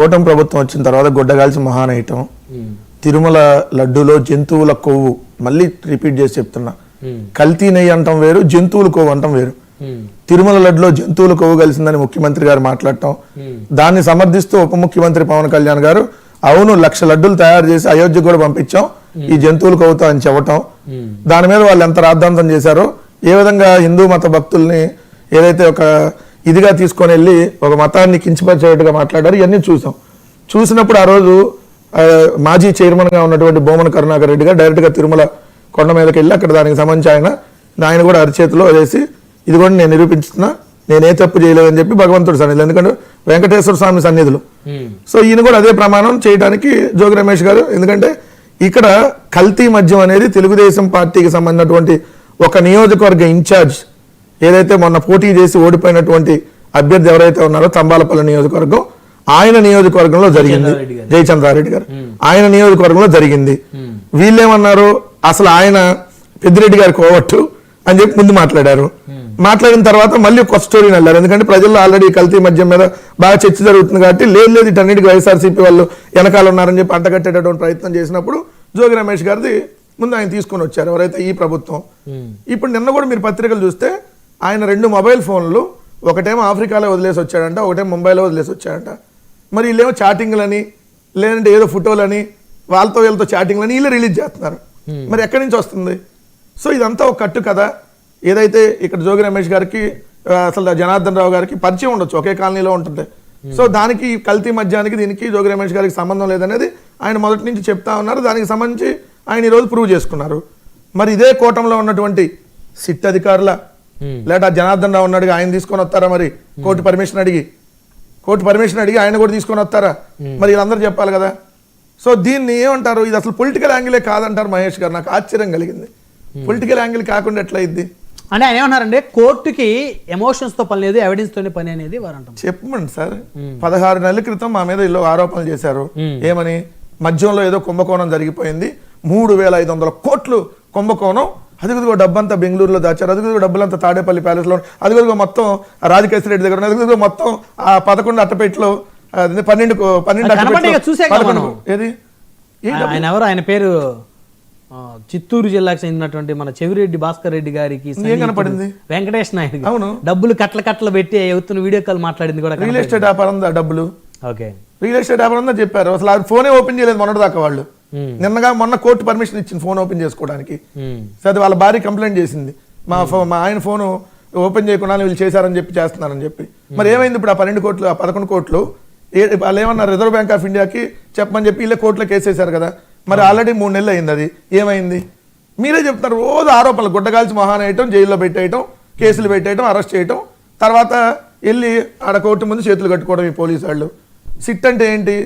కూటమి ప్రభుత్వం వచ్చిన తర్వాత గుడ్డగాల్చి మహానైటం తిరుమల లడ్డూలో జంతువుల కొవ్వు మళ్ళీ రిపీట్ చేసి చెప్తున్నా కల్తీ నెయ్యి అంటాం వేరు జంతువుల కొవ్వు అంటాం వేరు తిరుమల లడ్డులో జంతువుల కొవ్వు కలిసిందని ముఖ్యమంత్రి గారు మాట్లాడటం దాన్ని సమర్థిస్తూ ఉప ముఖ్యమంత్రి పవన్ కళ్యాణ్ గారు అవును 1,00,000 లడ్డూలు తయారు చేసి అయోధ్య కూడా పంపించాం ఈ జంతువుల కొవ్వుతో అని చెప్పటం దాని మీద వాళ్ళు ఎంత రాద్ధాంతం చేశారో ఏ విధంగా హిందూ మత భక్తుల్ని ఏదైతే ఒక ఇదిగా తీసుకొని వెళ్ళి ఒక మతాన్ని కించపరిచేట్టుగా మాట్లాడారు ఇవన్నీ చూసినప్పుడు ఆ రోజు మాజీ చైర్మన్ గా ఉన్నటువంటి బోమన కరుణాకర్ రెడ్డి గారు డైరెక్ట్ గా తిరుమల కొండ మీదకి వెళ్ళి అక్కడ దానికి సంబంధించి ఆయన కూడా అరిచేతిలో వేసి ఇది కూడా నేను నిరూపించుతున్నా నేనే తప్పు చేయలేదని చెప్పి భగవంతుడు సన్నిధులు ఎందుకంటే వెంకటేశ్వర స్వామి సన్నిధులు సో ఈయన కూడా అదే ప్రమాణం చేయడానికి జోగి రమేష్ గారు ఎందుకంటే ఇక్కడ కల్తీ మద్యం అనేది తెలుగుదేశం పార్టీకి సంబంధించినటువంటి ఒక నియోజకవర్గ ఇన్ఛార్జ్ ఏదైతే మొన్న పోటీ చేసి ఓడిపోయినటువంటి అభ్యర్థి ఎవరైతే ఉన్నారో తంబాలపల్లి నియోజకవర్గం ఆయన నియోజకవర్గంలో జరిగింది జయచంద్రారెడ్డి గారు ఆయన నియోజకవర్గంలో జరిగింది వీళ్ళేమన్నారు అసలు ఆయన పెద్దిరెడ్డి గారి కోవట్టు అని చెప్పి ముందు మాట్లాడిన తర్వాత మళ్ళీ కొత్త స్టోరీని వెళ్ళారు ఎందుకంటే ప్రజల్లో ఆల్రెడీ కల్తీ మద్యం మీద బాగా చర్చ జరుగుతుంది కాబట్టి లేదు ఇటన్నిటికీ వైఎస్ఆర్సీపీ వాళ్ళు వెనకాల ఉన్నారని చెప్పి అంటగట్టేటటువంటి ప్రయత్నం చేసినప్పుడు జోగి రమేష్ గారిది ముందు ఆయన తీసుకొని వచ్చారు ఎవరైతే ఈ ప్రభుత్వం ఇప్పుడు నిన్న కూడా మీరు పత్రికలు చూస్తే ఆయన 2 మొబైల్ ఫోన్లు ఒకటేమో ఆఫ్రికాలో వదిలేసి వచ్చాడంట ఒకటేమో ముంబైలో వదిలేసి వచ్చాడంట మరి వీళ్ళేమో చాటింగ్లని లేదంటే ఏదో ఫోటోలని వీళ్ళతో చాటింగ్లని వీళ్ళు రిలీజ్ చేస్తున్నారు మరి ఎక్కడి నుంచి వస్తుంది సో ఇదంతా ఒక కట్టు కదా ఏదైతే ఇక్కడ జోగి రమేష్ గారికి అసలు జనార్దన్ రావు గారికి పరిచయం ఉండొచ్చు ఒకే కాలనీలో ఉంటుంది సో దానికి కల్తీ మద్యానికి దీనికి జోగి రమేష్ గారికి సంబంధం లేదనేది ఆయన మొదటి నుంచి చెప్తా ఉన్నారు దానికి సంబంధించి ఆయన ఈరోజు ప్రూవ్ చేసుకున్నారు మరి ఇదే కూటమిలో ఉన్నటువంటి సిట్ అధికారుల లేదా జనార్దన్ రావు ఉన్నాడు ఆయన తీసుకొని వస్తారా మరి కోర్టు పర్మిషన్ అడిగి ఆయన కూడా తీసుకొని వస్తారా మరి వీళ్ళందరూ చెప్పాలి కదా సో దీన్ని ఏమంటారు ఇది అసలు పొలిటికల్ యాంగిలే కాదంటారు మహేష్ గారు నాకు ఆశ్చర్యం కలిగింది పొలిటికల్ యాంగిల్ కాకుండా ఎట్లయిద్ది అంటే ఆయన ఏమన్నారంటే కోర్టుకి ఎమోషన్స్ తో పని లేదు ఎవిడెన్స్ తోనే పని అనేది వారు అంటారు చెప్పండి సార్ 16 నెలల క్రితం మా మీద ఇల్లు ఆరోపణలు చేశారు ఏమని మధ్యంలో ఏదో కుంభకోణం జరిగిపోయింది 3,500 కోట్లు కుంభకోణం అదిగో డబ్బంతా బెంగళూరులో దాచారు అదిగో డబ్బులంతా తాడేపల్లి ప్యాలెస్ లో అదిగో మొత్తం రాజకేశ్వర రెడ్డి దగ్గర అదిగో మొత్తం ఆ 11 అట్టపెట్లో 12 ఏది ఆయన ఎవరు ఆయన పేరు చిత్తూరు జిల్లాకు చెందినటువంటి మన చెవిరెడ్డి భాస్కర్ రెడ్డి గారికి కనపడింది వెంకటేష్ నాయుడు అవును డబ్బులు కట్టలు పెట్టి అవుతున్న వీడియో కాల్ మాట్లాడింది కూడా రియల్ ఎస్టేట్ వ్యాపారం డబ్బులు ఓకే రియల్ ఎస్టేట్ వ్యాపారం చెప్పారు అసలు ఆ ఫోనే ఓపెన్ చేయలేదు మొన్నటిదాకా వాళ్ళు మొన్న కోర్టు పర్మిషన్ ఇచ్చింది ఫోన్ ఓపెన్ చేసుకోవడానికి సరే వాళ్ళ భార్య కంప్లైంట్ చేసింది మా ఆయన ఫోన్ ఓపెన్ చేయకుండా వీళ్ళు చేశారని చెప్పి చేస్తున్నారని చెప్పి మరి ఏమైంది ఇప్పుడు ఆ 12 కోట్లు ఆ 11 కోట్లు వాళ్ళు ఏమన్నారు రిజర్వ్ బ్యాంక్ ఆఫ్ ఇండియాకి చెప్పమని చెప్పి వీళ్ళే కోర్టులో కేసేశారు కదా మరి ఆల్రెడీ 3 నెలలు అయింది అది ఏమైంది మీరే చెప్తున్నారు రోజు ఆరోపణలు గుడ్డగాల్చి మహానేయటం జైల్లో పెట్టేయటం కేసులు పెట్టేయటం అరెస్ట్ చేయటం తర్వాత వెళ్ళి ఆడ కోర్టు ముందు చేతులు కట్టుకోవడం ఈ పోలీసు వాళ్ళు సిట్ అంటే ఏంటి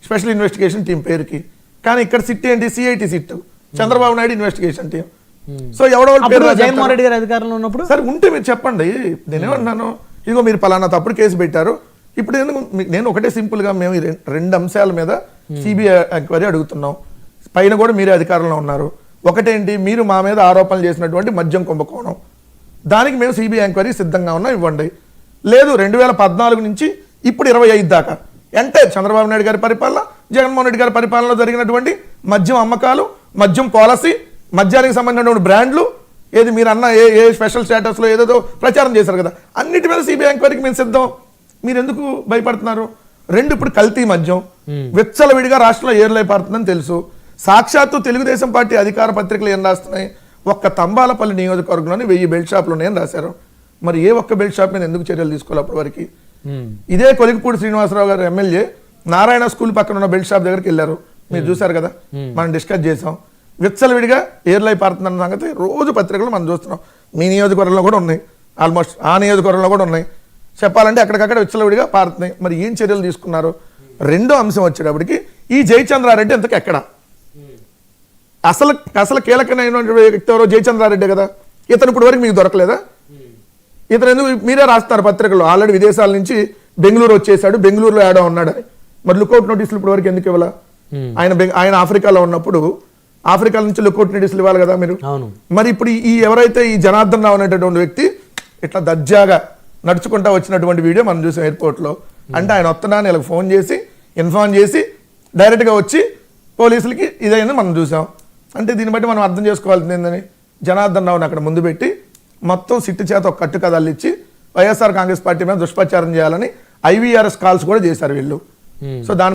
స్పెషల్ ఇన్వెస్టిగేషన్ టీం పేరుకి కానీ ఇక్కడ సిట్ ఏంటి CIT SIT Chandrababu Naidu investigation team so ఎవడో జగన్మోహన్ రెడ్డి గారి అధికారంలో ఉన్నప్పుడు సరే ఉంటే మీరు చెప్పండి నేనేమన్నాను ఇదిగో మీరు పలానా తప్పుడు కేసు పెట్టారు ఇప్పుడు ఎందుకు నేను ఒకటే సింపుల్ గా మేము 2 అంశాల మీద సిబిఐ ఎంక్వైరీ అడుగుతున్నాం పైన కూడా మీరే అధికారంలో ఉన్నారు ఒకటేంటి మీరు మా మీద ఆరోపణలు చేసినటువంటి మద్యం కుంభకోణం దానికి మేము సిబిఐ ఎంక్వైరీ సిద్ధంగా ఉన్నాం ఇవ్వండి లేదు 2014 నుంచి ఇప్పుడు 25 దాకా అంటే చంద్రబాబు నాయుడు గారి పరిపాలన జగన్మోహన్ రెడ్డి గారి పరిపాలనలో జరిగినటువంటి మద్యం అమ్మకాలు మద్యం పాలసీ మద్యానికి సంబంధించినటువంటి బ్రాండ్లు ఏది మీరు అన్న ఏ స్పెషల్ స్టేటస్ లో ఏదో ప్రచారం చేశారు కదా అన్నిటి మీద సిబిఐ ఎంక్వైరీకి మేము సిద్ధం మీరు ఎందుకు భయపడుతున్నారు 2 ఇప్పుడు కల్తీ మద్యం విచ్చలవిడిగా రాష్ట్రంలో ఏర్లై పారుతుందని తెలుసు సాక్షాత్తు తెలుగుదేశం పార్టీ అధికార పత్రికలు ఏం రాస్తున్నాయి ఒక్క తంబాలపల్లి నియోజకవర్గంలోని 1000 బెల్ట్ షాపులు ఉన్నాయని రాశారు మరి ఏ ఒక్క బెల్ట్ షాప్ మీద ఎందుకు చర్యలు తీసుకోవాలి అప్పటి వరకు ఇదే కొలికిపూడి శ్రీనివాసరావు గారు ఎమ్మెల్యే నారాయణ స్కూల్ పక్కన ఉన్న బెల్ట్ షాప్ దగ్గరికి వెళ్ళారు మీరు చూసారు కదా మనం డిస్కస్ చేసాం విచ్చలవిడిగా ఏర్లై పారుతుందన్న సంగతి రోజు పత్రికలు మనం చూస్తున్నాం మీ నియోజకవర్గంలో కూడా ఉన్నాయి ఆల్మోస్ట్ ఆ నియోజకవర్గంలో కూడా ఉన్నాయి చెప్పాలంటే అక్కడికక్కడ విచ్చలవిడిగా పారుతున్నాయి మరి ఏం చర్యలు తీసుకున్నారు రెండో అంశం వచ్చేటప్పటికి ఈ జయచంద్రారెడ్డి ఎంతకు ఎక్కడ అసలు కీలకమైన వ్యక్తి ఎవరో జయచంద్రారెడ్డి కదా ఇతను ఇప్పుడు వరకు మీకు దొరకలేదా ఇతను ఎందుకు మీరే రాస్తారు పత్రికల్లో ఆల్రెడీ విదేశాల నుంచి బెంగళూరు వచ్చేసాడు బెంగళూరులో ఏడో ఉన్నాడని మరి లుకౌట్ నోటీసులు ఇప్పుడు వరకు ఎందుకు ఇవ్వాలా ఆయన ఆఫ్రికాలో ఉన్నప్పుడు ఆఫ్రికా నుంచి లుకౌట్ నోటీసులు ఇవ్వాలి కదా మీరు మరి ఇప్పుడు ఈ ఎవరైతే ఈ జనార్దన్ రావు అనేటటువంటి వ్యక్తి ఇట్లా దర్జాగా నడుచుకుంటా వచ్చినటువంటి వీడియో మనం చూసాం ఎయిర్పోర్ట్ లో అంటే ఆయన వస్తున్నాను వీళ్ళకి ఫోన్ చేసి ఇన్ఫార్మ్ చేసి డైరెక్ట్గా వచ్చి పోలీసులకి ఇదైంది మనం చూసాం. అంటే దీన్ని బట్టి మనం అర్థం చేసుకోవాల్సింది ఏంటని, జనార్దన్ రావుని అక్కడ ముందు పెట్టి మొత్తం సిట్టు చేత ఒక కట్టు కథలు ఇచ్చి వైఎస్ఆర్ కాంగ్రెస్ పార్టీ మీద దుష్ప్రచారం చేయాలని IVRS కాల్స్ కూడా చేశారు వీళ్ళు. సో దాని